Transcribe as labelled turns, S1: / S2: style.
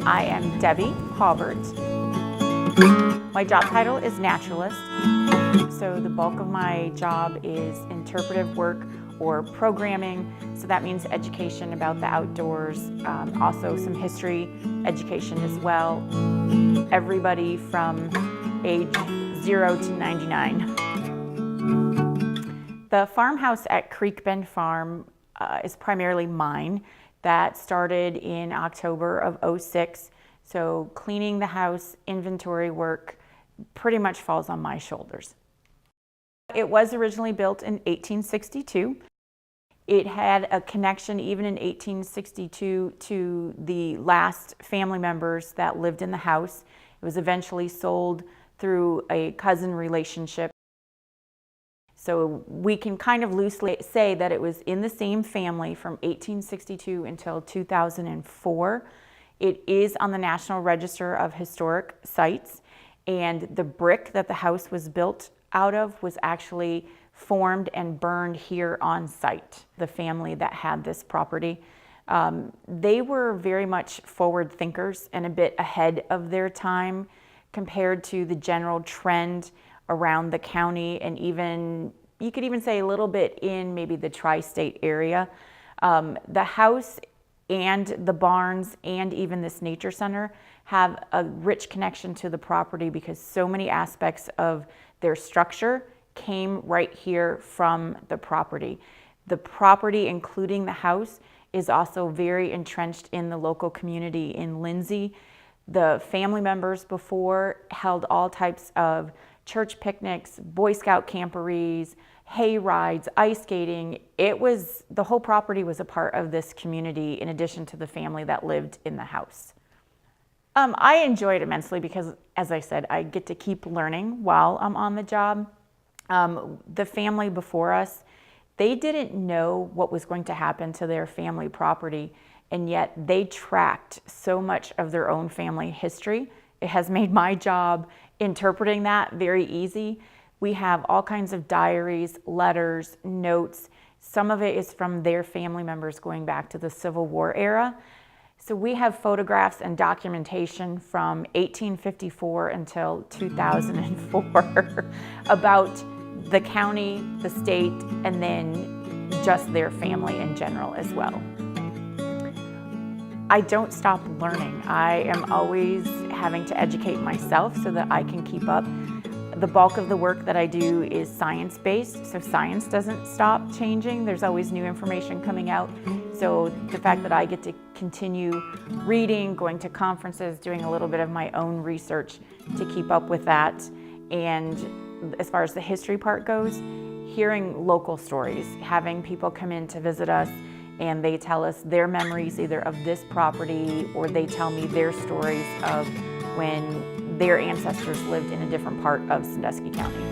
S1: I am Debbie Hawbert. My job title is naturalist. So the bulk of my job is interpretive work or programming. So that means education about the outdoors, also some history education as well. Everybody from age 0 to 99. The farmhouse at Creek Bend Farm is primarily mine. That started in October of '06. So cleaning the house, inventory work, pretty much falls on my shoulders. It was originally built in 1862. It had a connection even in 1862 to the last family members that lived in the house. It was eventually sold through a cousin relationship. So we can kind of loosely say that it was in the same family from 1862 until 2004. It is on the National Register of Historic Sites, and the brick that the house was built out of was actually formed and burned here on site. The family that had this property, they were very much forward thinkers and a bit ahead of their time compared to the general trend around the county, and even, you could even say a little bit in maybe the tri-state area. The house and the barns and even this nature center have a rich connection to the property because so many aspects of their structure came right here from the property. The property, including the house, is also very entrenched in the local community in Lindsay. The family members before held all types of church picnics, Boy Scout camporees, hay rides, ice skating. The whole property was a part of this community in addition to the family that lived in the house. I enjoy it immensely because, as I said, I get to keep learning while I'm on the job. The family before us, they didn't know what was going to happen to their family property, and yet they tracked so much of their own family history. It has made my job interpreting that very easy. We have all kinds of diaries, letters, notes. Some of it is from their family members going back to the Civil War era. So we have photographs and documentation from 1854 until 2004 about the county, the state, and then just their family in general as well. I don't stop learning. I am always having to educate myself so that I can keep up. The bulk of the work that I do is science-based, so science doesn't stop changing. There's always new information coming out. So the fact that I get to continue reading, going to conferences, doing a little bit of my own research to keep up with that. And as far as the history part goes, hearing local stories, having people come in to visit us and they tell us their memories either of this property or they tell me their stories of when their ancestors lived in a different part of Sandusky County.